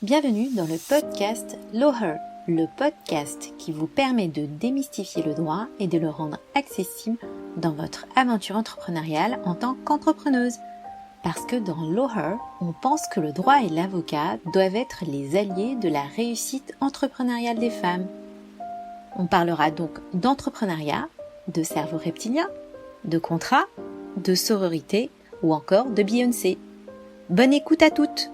Bienvenue dans le podcast Loher, le podcast qui vous permet de démystifier le droit et de le rendre accessible dans votre aventure entrepreneuriale en tant qu'entrepreneuse. Parce que dans Loher, on pense que le droit et l'avocat doivent être les alliés de la réussite entrepreneuriale des femmes. On parlera donc d'entrepreneuriat, de cerveau reptilien, de contrat, de sororité ou encore de Beyoncé. Bonne écoute à toutes!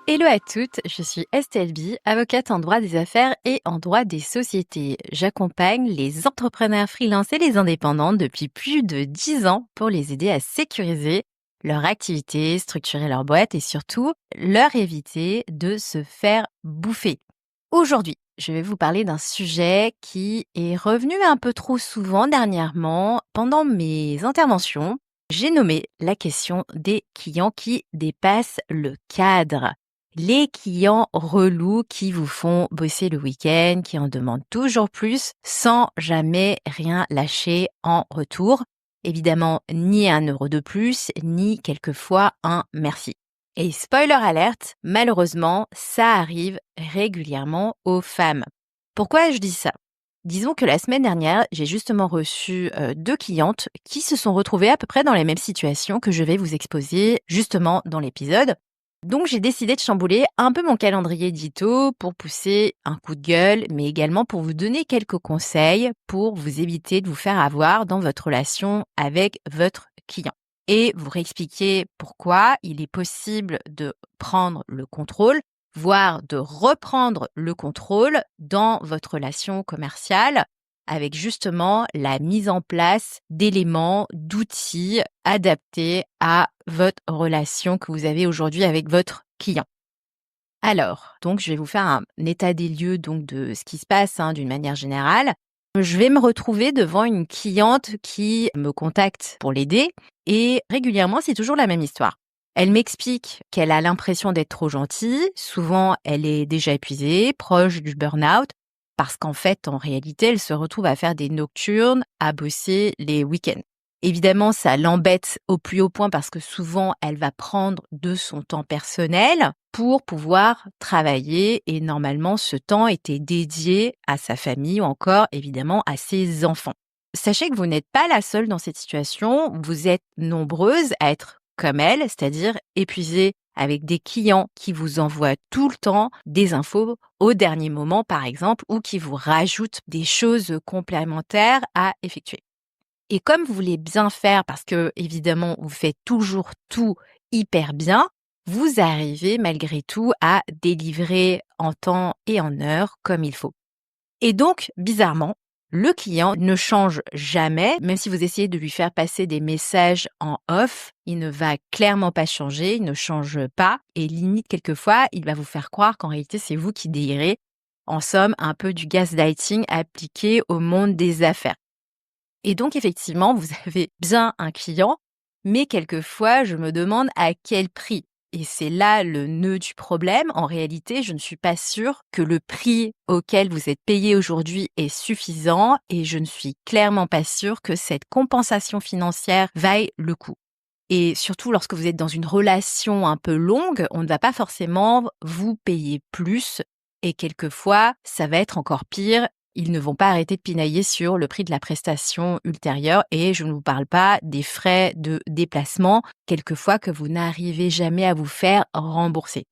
Hello à toutes, je suis Estelle B, avocate en droit des affaires et en droit des sociétés. J'accompagne les entrepreneurs freelance et les indépendants depuis plus de 10 ans pour les aider à sécuriser leur activité, structurer leur boîte et surtout leur éviter de se faire bouffer. Aujourd'hui, je vais vous parler d'un sujet qui est revenu un peu trop souvent dernièrement pendant mes interventions. J'ai nommé la question des clients qui dépassent le cadre. Les clients relous qui vous font bosser le week-end, qui en demandent toujours plus sans jamais rien lâcher en retour. Évidemment, ni 1 euro de plus, ni quelquefois un merci. Et spoiler alerte, malheureusement, ça arrive régulièrement aux femmes. Pourquoi je dis ça ? Disons que la semaine dernière, j'ai justement reçu 2 clientes qui se sont retrouvées à peu près dans les mêmes situations que je vais vous exposer justement dans l'épisode. Donc j'ai décidé de chambouler un peu mon calendrier édito pour pousser un coup de gueule, mais également pour vous donner quelques conseils pour vous éviter de vous faire avoir dans votre relation avec votre client. Et vous réexpliquer pourquoi il est possible de prendre le contrôle, voire de reprendre le contrôle dans votre relation commerciale avec justement la mise en place d'éléments, d'outils adaptés à votre relation que vous avez aujourd'hui avec votre client. Alors, donc je vais vous faire un état des lieux donc de ce qui se passe d'une manière générale. Je vais me retrouver devant une cliente qui me contacte pour l'aider et régulièrement, c'est toujours la même histoire. Elle m'explique qu'elle a l'impression d'être trop gentille, souvent elle est déjà épuisée, proche du burn-out, parce qu'en fait, en réalité, elle se retrouve à faire des nocturnes, à bosser les week-ends. Évidemment, ça l'embête au plus haut point parce que souvent, elle va prendre de son temps personnel pour pouvoir travailler et normalement, ce temps était dédié à sa famille ou encore, évidemment, à ses enfants. Sachez que vous n'êtes pas la seule dans cette situation, vous êtes nombreuses à être comme elle, c'est-à-dire épuisées avec des clients qui vous envoient tout le temps des infos au dernier moment, par exemple, ou qui vous rajoutent des choses complémentaires à effectuer. Et comme vous voulez bien faire, parce que évidemment, vous faites toujours tout hyper bien, vous arrivez malgré tout à délivrer en temps et en heure comme il faut. Et donc, bizarrement, le client ne change jamais, même si vous essayez de lui faire passer des messages en off, il ne va clairement pas changer, il ne change pas et limite quelquefois, il va vous faire croire qu'en réalité, c'est vous qui délirez. En somme, un peu du gaslighting appliqué au monde des affaires. Et donc, effectivement, vous avez bien un client, mais quelquefois, je me demande à quel prix. Et c'est là le nœud du problème. En réalité, je ne suis pas sûre que le prix auquel vous êtes payé aujourd'hui est suffisant et je ne suis clairement pas sûre que cette compensation financière vaille le coup. Et surtout, lorsque vous êtes dans une relation un peu longue, on ne va pas forcément vous payer plus et quelquefois, ça va être encore pire. Ils ne vont pas arrêter de pinailler sur le prix de la prestation ultérieure et je ne vous parle pas des frais de déplacement, quelquefois que vous n'arrivez jamais à vous faire rembourser.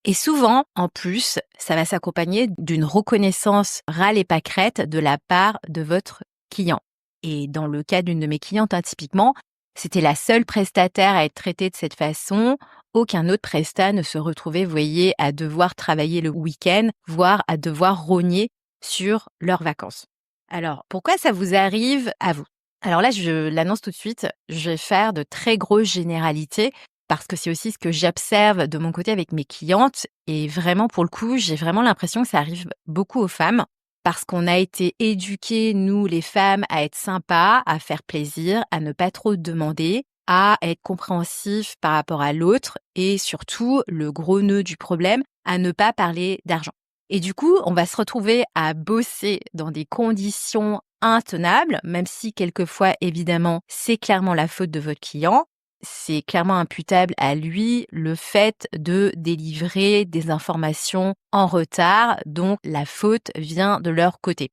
Et souvent, en plus, ça va s'accompagner d'une reconnaissance râle et pâquerette de la part de votre client. Et dans le cas d'une de mes clientes, typiquement, c'était la seule prestataire à être traitée de cette façon. Aucun autre prestat ne se retrouvait, vous voyez, à devoir travailler le week-end, voire à devoir rogner sur leurs vacances. Alors, pourquoi ça vous arrive à vous ? Alors là, je l'annonce tout de suite, je vais faire de très grosses généralités parce que c'est aussi ce que j'observe de mon côté avec mes clientes et vraiment, pour le coup, j'ai vraiment l'impression que ça arrive beaucoup aux femmes parce qu'on a été éduquées, nous, les femmes, à être sympas, à faire plaisir, à ne pas trop demander, à être compréhensif par rapport à l'autre et surtout, le gros nœud du problème, à ne pas parler d'argent. Et du coup, on va se retrouver à bosser dans des conditions intenables, même si quelquefois, évidemment, c'est clairement la faute de votre client. c'est clairement imputable à lui le fait de délivrer des informations en retard, donc la faute vient de leur côté.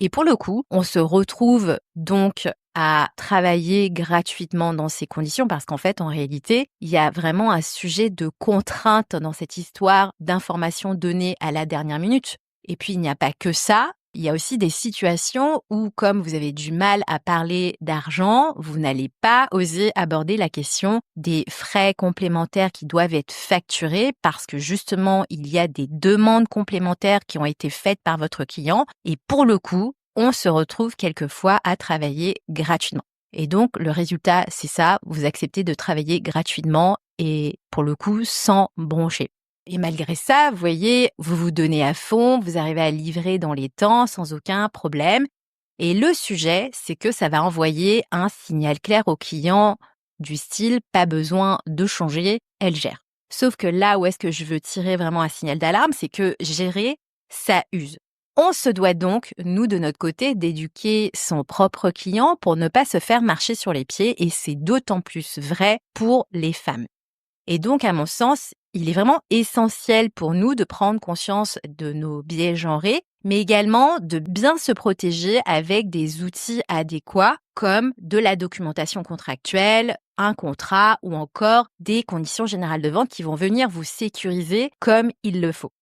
Et pour le coup, on se retrouve donc à travailler gratuitement dans ces conditions parce qu'en fait, en réalité, il y a vraiment un sujet de contrainte dans cette histoire d'informations données à la dernière minute. Et puis, il n'y a pas que ça. Il y a aussi des situations où, comme vous avez du mal à parler d'argent, vous n'allez pas oser aborder la question des frais complémentaires qui doivent être facturés parce que justement, il y a des demandes complémentaires qui ont été faites par votre client et pour le coup, on se retrouve quelquefois à travailler gratuitement. Et donc, le résultat, c'est ça, vous acceptez de travailler gratuitement et pour le coup, sans broncher. Et malgré ça, vous voyez, vous vous donnez à fond, vous arrivez à livrer dans les temps sans aucun problème. Et le sujet, c'est que ça va envoyer un signal clair au client du style « pas besoin de changer, elle gère ». Sauf que là où est-ce que je veux tirer vraiment un signal d'alarme, c'est que gérer, ça use. On se doit donc, nous de notre côté, d'éduquer son propre client pour ne pas se faire marcher sur les pieds et c'est d'autant plus vrai pour les femmes. Et donc, à mon sens, il est vraiment essentiel pour nous de prendre conscience de nos biais genrés, mais également de bien se protéger avec des outils adéquats comme de la documentation contractuelle, un contrat ou encore des conditions générales de vente qui vont venir vous sécuriser comme il le faut.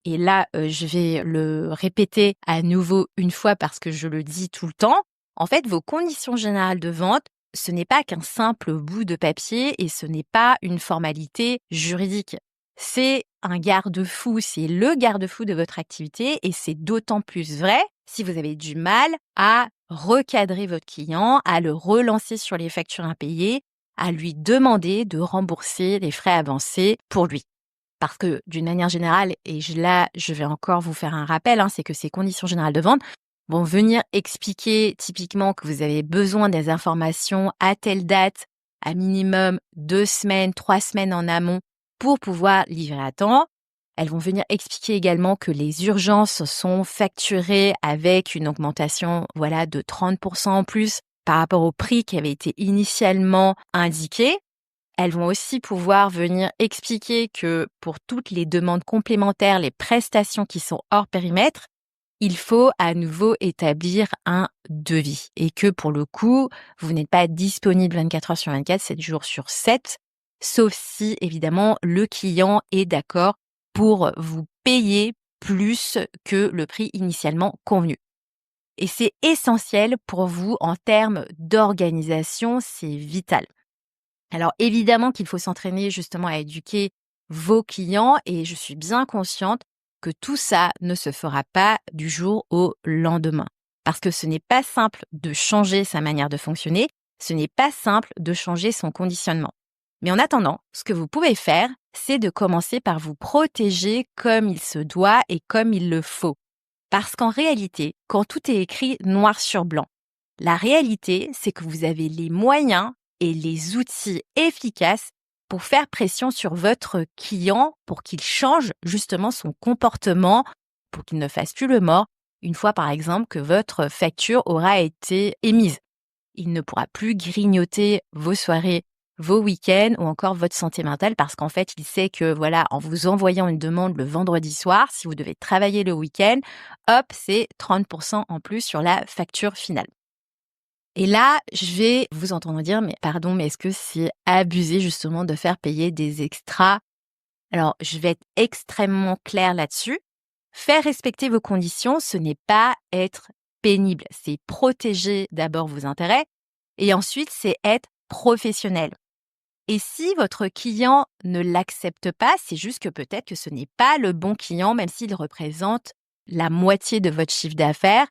Et là, je vais le répéter à nouveau une fois parce que je le dis tout le temps. En fait, vos conditions générales de vente, ce n'est pas qu'un simple bout de papier et ce n'est pas une formalité juridique. C'est un garde-fou, c'est le garde-fou de votre activité et c'est d'autant plus vrai si vous avez du mal à recadrer votre client, à le relancer sur les factures impayées, à lui demander de rembourser les frais avancés pour lui. Parce que d'une manière générale, et là, je vais encore vous faire un rappel, c'est que ces conditions générales de vente vont venir expliquer typiquement que vous avez besoin des informations à telle date, à minimum 2 semaines, 3 semaines en amont pour pouvoir livrer à temps. Elles vont venir expliquer également que les urgences sont facturées avec une augmentation de 30% en plus par rapport au prix qui avait été initialement indiqué. Elles vont aussi pouvoir venir expliquer que pour toutes les demandes complémentaires, les prestations qui sont hors périmètre, il faut à nouveau établir un devis et que pour le coup, vous n'êtes pas disponible 24 heures sur 24, 7 jours sur 7, sauf si évidemment le client est d'accord pour vous payer plus que le prix initialement convenu. Et c'est essentiel pour vous en termes d'organisation, c'est vital. Alors évidemment qu'il faut s'entraîner justement à éduquer vos clients et je suis bien consciente que tout ça ne se fera pas du jour au lendemain. Parce que ce n'est pas simple de changer sa manière de fonctionner, ce n'est pas simple de changer son conditionnement. Mais en attendant, ce que vous pouvez faire, c'est de commencer par vous protéger comme il se doit et comme il le faut. Parce qu'en réalité, quand tout est écrit noir sur blanc, la réalité, c'est que vous avez les moyens et les outils efficaces pour faire pression sur votre client pour qu'il change justement son comportement, pour qu'il ne fasse plus le mort une fois par exemple que votre facture aura été émise. Il ne pourra plus grignoter vos soirées, vos week-ends ou encore votre santé mentale parce qu'en fait, il sait que en vous envoyant une demande le vendredi soir, si vous devez travailler le week-end, hop, c'est 30% en plus sur la facture finale. Et là, je vais vous entendre dire, mais pardon, mais est-ce que c'est abusé justement de faire payer des extras? Alors, je vais être extrêmement claire là-dessus. Faire respecter vos conditions, ce n'est pas être pénible, c'est protéger d'abord vos intérêts et ensuite, c'est être professionnel. Et si votre client ne l'accepte pas, c'est juste que peut-être que ce n'est pas le bon client, même s'il représente la moitié de votre chiffre d'affaires.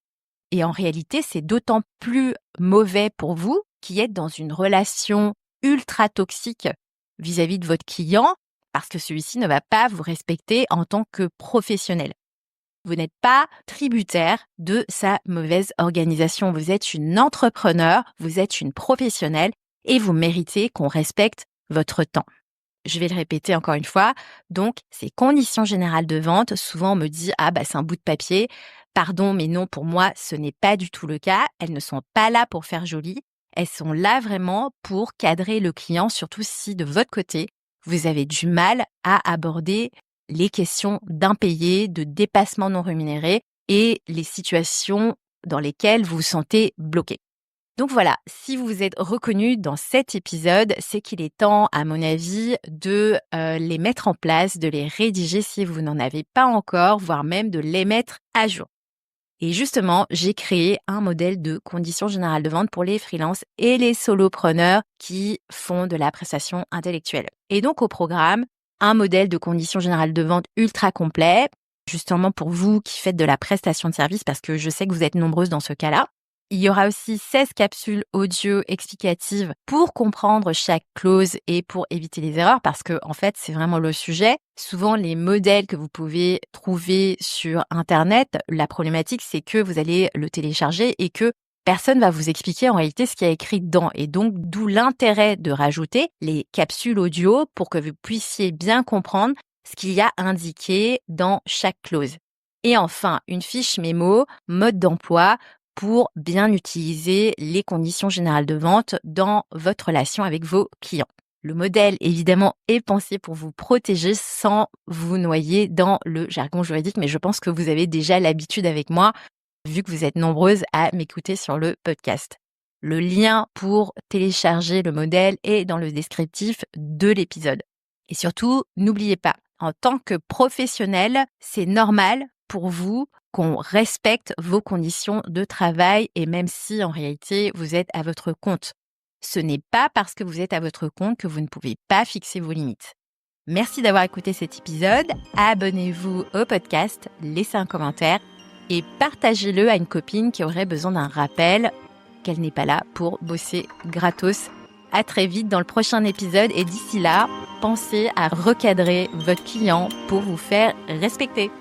Et en réalité, c'est d'autant plus mauvais pour vous qui êtes dans une relation ultra toxique vis-à-vis de votre client parce que celui-ci ne va pas vous respecter en tant que professionnel. Vous n'êtes pas tributaire de sa mauvaise organisation. Vous êtes une entrepreneur, vous êtes une professionnelle et vous méritez qu'on respecte votre temps. Je vais le répéter encore une fois. Donc, ces conditions générales de vente, souvent on me dit « Ah, c'est un bout de papier ». Pardon, mais non, pour moi, ce n'est pas du tout le cas. Elles ne sont pas là pour faire joli. elles sont là vraiment pour cadrer le client, surtout si de votre côté, vous avez du mal à aborder les questions d'impayés, de dépassement non rémunéré et les situations dans lesquelles vous vous sentez bloqué. Donc voilà, si vous vous êtes reconnu dans cet épisode, c'est qu'il est temps, à mon avis, de les mettre en place, de les rédiger si vous n'en avez pas encore, voire même de les mettre à jour. Et justement, j'ai créé un modèle de conditions générales de vente pour les freelances et les solopreneurs qui font de la prestation intellectuelle. Et donc au programme, un modèle de conditions générales de vente ultra complet, justement pour vous qui faites de la prestation de service, parce que je sais que vous êtes nombreuses dans ce cas-là. Il y aura aussi 16 capsules audio explicatives pour comprendre chaque clause et pour éviter les erreurs parce que, en fait, c'est vraiment le sujet. Souvent, les modèles que vous pouvez trouver sur Internet, la problématique, c'est que vous allez le télécharger et que personne va vous expliquer en réalité ce qu'il y a écrit dedans. Et donc, d'où l'intérêt de rajouter les capsules audio pour que vous puissiez bien comprendre ce qu'il y a indiqué dans chaque clause. Et enfin, une fiche mémo, mode d'emploi, pour bien utiliser les conditions générales de vente dans votre relation avec vos clients. Le modèle, évidemment, est pensé pour vous protéger sans vous noyer dans le jargon juridique, mais je pense que vous avez déjà l'habitude avec moi, vu que vous êtes nombreuses à m'écouter sur le podcast. Le lien pour télécharger le modèle est dans le descriptif de l'épisode. Et surtout, n'oubliez pas, en tant que professionnel, c'est normal pour vous qu'on respecte vos conditions de travail et même si en réalité vous êtes à votre compte. Ce n'est pas parce que vous êtes à votre compte que vous ne pouvez pas fixer vos limites. Merci d'avoir écouté cet épisode. Abonnez-vous au podcast, laissez un commentaire et partagez-le à une copine qui aurait besoin d'un rappel qu'elle n'est pas là pour bosser gratos. À très vite dans le prochain épisode et d'ici là, pensez à recadrer votre client pour vous faire respecter.